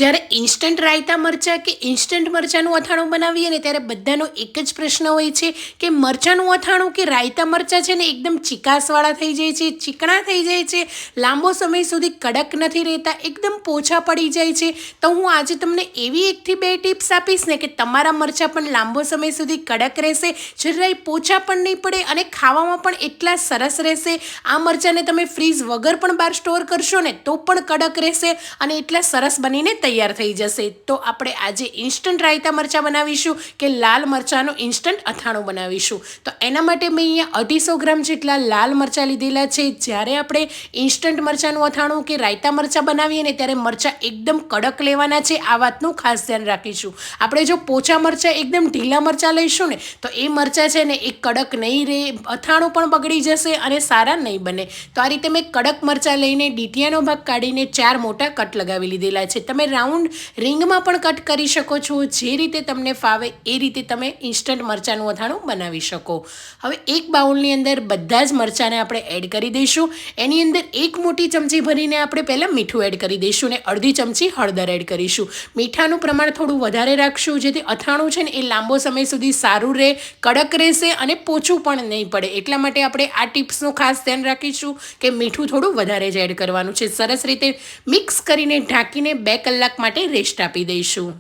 જ્યારે ઇન્સ્ટન્ટ રાયતા મરચાં કે ઇન્સ્ટન્ટ મરચાંનું અથાણું બનાવીએ ને ત્યારે બધાનો એક જ પ્રશ્ન હોય છે કે મરચાંનું અથાણું કે રાયતા મરચાં છે ને એકદમ ચીકાસવાળા થઈ જાય છે, ચીકણા થઈ જાય છે, લાંબો સમય સુધી કડક નથી રહેતા, એકદમ પોછા પડી જાય છે. તો હું આજે તમને એવી 1 થી 2 ટિપ્સ આપીશ ને કે તમારા મરચાં પણ લાંબો સમય સુધી કડક રહેશે, જરાય પોછા પણ નહીં પડે અને ખાવામાં પણ એટલા સરસ રહેશે. આ મરચાંને તમે ફ્રીઝ વગર પણ બહાર સ્ટોર કરશો ને તો પણ કડક રહેશે અને એટલા સરસ બનીને તૈયાર થઈ જશે. તો આપણે આજે ઇન્સ્ટન્ટ રાયતા મરચાં બનાવીશું કે લાલ મરચાંનું ઇન્સ્ટન્ટ અથાણું બનાવીશું. તો એના માટે મેં અહીંયા 250 ગ્રામ જેટલા લાલ મરચાં લીધેલા છે. જ્યારે આપણે ઇન્સ્ટન્ટ મરચાંનું અથાણું કે રાયતા મરચાં બનાવીએ ને ત્યારે મરચાં એકદમ કડક લેવાના છે, આ વાતનું ખાસ ધ્યાન રાખીશું. આપણે જો પોચા મરચાં એકદમ ઢીલા મરચાં લઈશું ને તો એ મરચાં છે ને એ કડક નહીં રહે, અથાણું પણ બગડી જશે અને સારા નહીં બને. તો આ રીતે મેં કડક મરચાં લઈને ડીટીયાનો ભાગ કાઢીને 4 મોટા કટ લગાવી લીધેલા છે. તમે રાઉન્ડ રિંગમાં પણ કટ કરી શકો છો, જે રીતે તમને ફાવે એ રીતે તમે ઇન્સ્ટન્ટ મરચાંનું અથાણું બનાવી શકો. હવે એક બાઉલની અંદર બધા જ મરચાંને આપણે એડ કરી દઈશું. એની અંદર 1 મોટી ચમચી ભરીને આપણે પહેલાં મીઠું એડ કરી દઈશું અને અડધી ચમચી હળદર એડ કરીશું. મીઠાનું પ્રમાણ થોડું વધારે રાખશું જેથી અથાણું છે ને એ લાંબો સમય સુધી સારું રહે, કડક રહેશે અને પોચું પણ નહીં પડે. એટલા માટે આપણે આ ટિપ્સનું ખાસ ધ્યાન રાખીશું કે મીઠું થોડું વધારે જ એડ કરવાનું છે. સરસ રીતે મિક્સ કરીને ઢાંકીને 2 કલાક માટે રેસ્ટ આપી દઈશું.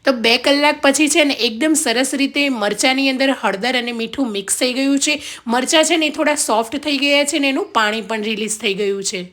તો 2 કલાક પછી છે ને એકદમ સરસ રીતે મરચાંની અંદર હળદર અને મીઠું મિક્સ થઈ ગયું છે. મરચાં છે ને થોડા સોફ્ટ થઈ ગયા છે ને એનું પાણી પણ રિલીઝ થઈ ગયું છે.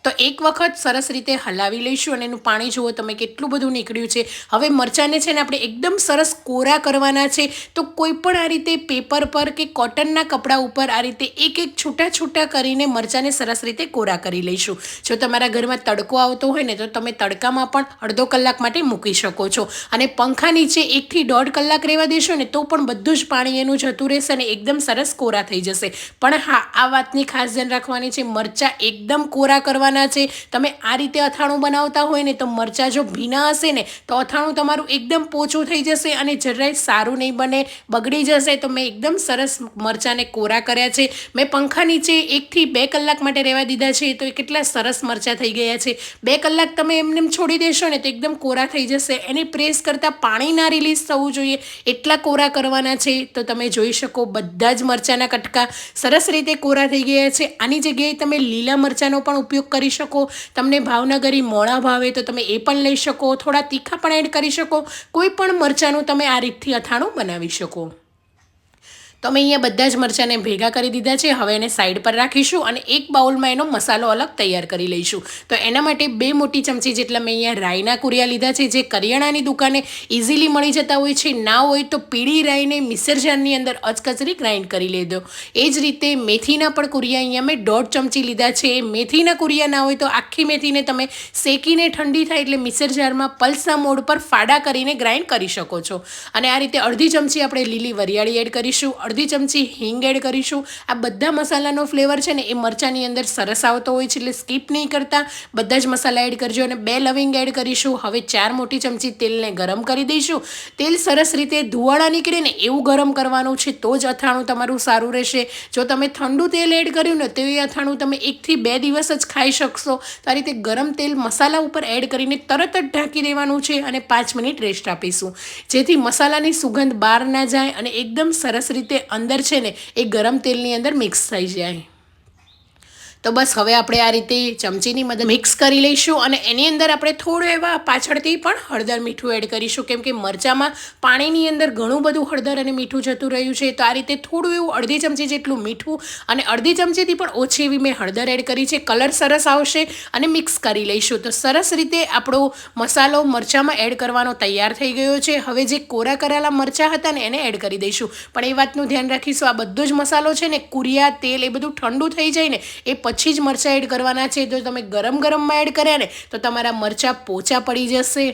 તો એક વખત સરસ રીતે હલાવી લઈશું અને એનું પાણી જુઓ તમે કેટલું બધું નીકળ્યું છે. હવે મરચાંને છે ને આપણે એકદમ સરસ કોરા કરવાના છે. તો કોઈ પણ આ રીતે પેપર પર કે કોટનના કપડા ઉપર આ રીતે એક છૂટા છૂટા કરીને મરચાંને સરસ રીતે કોરા કરી લઈશું. જો તમારા ઘરમાં તડકો આવતો હોય ને તો તમે તડકામાં પણ અડધો કલાક માટે મૂકી શકો છો અને પંખા નીચે 1 થી 1.5 કલાક રહેવા દેશો ને તો પણ બધું જ પાણી એનું જતું રહેશે અને એકદમ સરસ કોરા થઈ જશે. પણ હા, આ વાતની ખાસ ધ્યાન રાખવાની છે, મરચાં એકદમ કોરા કરવાના છે. તમે આ રીતે અથાણું બનાવતા હોય ને તો મરચાં જો ભીના હશે ને તો અથાણું તમારું એકદમ પોચું થઈ જશે અને જરાય સારું નહીં બને, બગડી જશે. તો મેં એકદમ સરસ મરચાંને કોરા કર્યા છે. મેં પંખા નીચે 1 થી 2 કલાક માટે રહેવા દીધા છે. તો એ કેટલા સરસ મરચાં થઈ ગયા છે. 2 કલાક તમે એમને છોડી દેશો ને તો એકદમ કોરા થઈ જશે. એને પ્રેસ કરતાં પાણી ના રિલીઝ થવું જોઈએ એટલા કોરા કરવાના છે. તો તમે જોઈ શકો બધા જ મરચાંના કટકા સરસ રીતે કોરા થઈ ગયા છે. આની જગ્યાએ તમે લીલા મરચાંનો પણ ઉપયોગ કરી શકો. તમને ભાવનગરી મોળા ભાવે તો તમે એ પણ લઈ શકો, થોડા તીખા પણ એડ કરી શકો. કોઈ પણ મરચાંનું તમે આ રીતથી અથાણું બનાવી શકો. તો અમે અહીંયા બધા જ મરચાંને ભેગા કરી દીધા છે. હવે એને સાઈડ પર રાખીશું અને એક બાઉલમાં એનો મસાલો અલગ તૈયાર કરી લઈશું. તો એના માટે 2 મોટી ચમચી જેટલા મેં અહીંયા રાઈના કુરિયા લીધા છે, જે કરિયાણાની દુકાને ઇઝીલી મળી જતા હોય છે. ના હોય તો પીળી રાઈને મિક્સર જારની અંદર અચકચરી ગ્રાઇન્ડ કરી લેજો. એ જ રીતે મેથીના પણ કુરિયા અહીંયા મેં 1.5 ચમચી લીધા છે. મેથીના કુરિયા ના હોય તો આખી મેથીને તમે શેકીને ઠંડી થાય એટલે મિક્સર જારમાં પલ્સના મોડ પર ફાડા કરીને ગ્રાઇન્ડ કરી શકો છો. અને આ રીતે અડધી ચમચી આપણે લીલી વરિયાળી એડ કરીશું, અડધી ચમચી હિંગ એડ કરીશું. આ બધા મસાલાનો ફ્લેવર છે ને એ મરચાંની અંદર સરસ આવતો હોય છે એટલે સ્કીપ નહીં કરતા, બધા જ મસાલા એડ કરજો. અને 2 લવિંગ એડ કરીશું. હવે 4 મોટી ચમચી તેલને ગરમ કરી દઈશું. તેલ સરસ રીતે ધુવાળા નીકળે ને એવું ગરમ કરવાનું છે તો જ અથાણું તમારું સારું રહેશે. જો તમે ઠંડુ તેલ એડ કર્યું ને તો એ અથાણું તમે 1 થી 2 દિવસ જ ખાઈ શકશો. તો આ રીતે ગરમ તેલ મસાલા ઉપર એડ કરીને તરત જ ઢાંકી દેવાનું છે અને 5 મિનિટ રેસ્ટ આપીશું, જેથી મસાલાની સુગંધ બહાર ના જાય અને એકદમ સરસ રીતે અંદર છે ને એ ગરમ તેલની અંદર મિક્સ થઈ જાય. તો બસ હવે આપણે આ રીતે ચમચીની મદદ મિક્સ કરી લઈશું અને એની અંદર આપણે થોડું એવા પાછળથી પણ હળદર મીઠું એડ કરીશું, કેમ કે મરચાંમાં પાણીની અંદર ઘણું બધું હળદર અને મીઠું જતું રહ્યું છે. તો આ રીતે થોડું એવું અડધી ચમચી જેટલું મીઠું અને અડધી ચમચીથી પણ ઓછી એવી મેં હળદર એડ કરી છે. કલર સરસ આવશે અને મિક્સ કરી લઈશું. તો સરસ રીતે આપણો મસાલો મરચાંમાં એડ કરવાનો તૈયાર થઈ ગયો છે. હવે જે કોરા કરેલા મરચાં હતા ને એને એડ કરી દઈશું. પણ એ વાતનું ધ્યાન રાખીશું, આ બધો જ મસાલો છે ને કુરિયા તેલ એ બધું ઠંડુ થઈ જાય ને એ પછી જ મરચાં એડ કરવાના છે. જો તમે ગરમમાં એડ કર્યા ને તો તમારા મરચાં પોચા પડી જશે.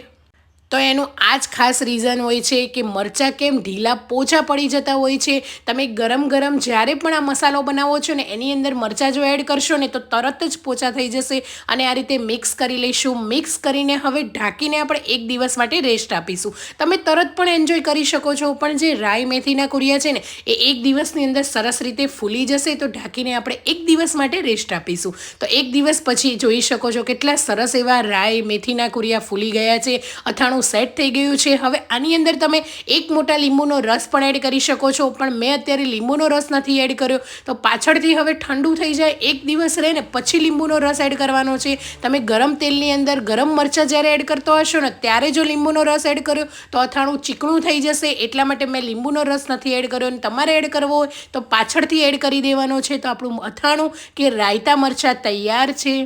તો એનું આ જ ખાસ રીઝન હોય છે કે મરચાં કેમ ઢીલા પોચા પડી જતા હોય છે. તમે ગરમ ગરમ જ્યારે પણ આ મસાલો બનાવો છો ને એની અંદર મરચાં જો એડ કરશો ને તો તરત જ પોચા થઈ જશે. અને આ રીતે મિક્સ કરી લઈશું. મિક્સ કરીને હવે ઢાંકીને આપણે 1 દિવસ માટે રેસ્ટ આપીશું. તમે તરત પણ એન્જોય કરી શકો છો, પણ જે રાઈ મેથીના કુરિયા છે ને એ 1 દિવસની અંદર સરસ રીતે ફૂલી જશે. તો ઢાંકીને આપણે 1 દિવસ માટે રેસ્ટ આપીશું. તો 1 દિવસ પછી જોઈ શકો છો કેટલા સરસ એવા રાઈ મેથીના કુરિયા ફૂલી ગયા છે. અથાણું સેટ થઈ ગયું છે. હવે આની અંદર તમે 1 મોટા લીંબુનો રસ પણ એડ કરી શકો છો, પણ મેં અત્યારે લીંબુનો રસ નથી એડ કર્યો. તો પાછળથી હવે ઠંડુ થઈ જાય 1 દિવસ રહે ને પછી લીંબુનો રસ એડ કરવાનો છે. તમે ગરમ તેલની અંદર ગરમ મરચાં જ્યારે એડ કરતો હશો ને ત્યારે જો લીંબુનો રસ એડ કર્યો તો અથાણું ચીકણું થઈ જશે. એટલા માટે મેં લીંબુનો રસ નથી એડ કર્યો. અને તમારે એડ કરવો હોય તો પાછળથી એડ કરી દેવાનો છે. તો આપણું અથાણું કે રાયતા મરચાં તૈયાર છે.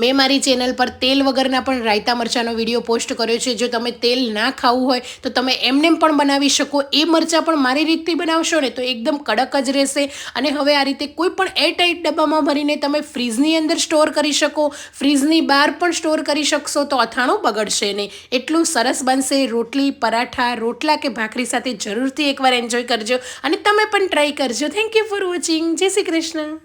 મેં મારી ચેનલ પર તેલ વગરના પણ રાયતા મરચાંનો વિડીયો પોસ્ટ કર્યો છે. જો તમે તેલ ના ખાવું હોય તો તમે એમનેમ પણ બનાવી શકો. એ મરચાં પણ મારી રીતથી બનાવશો ને તો એકદમ કડક જ રહેશે. અને હવે આ રીતે કોઈ પણ એરટાઇટ ડબ્બામાં ભરીને તમે ફ્રીઝની અંદર સ્ટોર કરી શકો, ફ્રીઝની બહાર પણ સ્ટોર કરી શકશો. તો અથાણું બગડશે નહીં. એટલું સરસ બનશે. રોટલી, પરાઠા, રોટલા કે ભાખરી સાથે જરૂરથી એકવાર એન્જોય કરજો અને તમે પણ ટ્રાય કરજો. Thank you for watching. જય શ્રી કૃષ્ણ.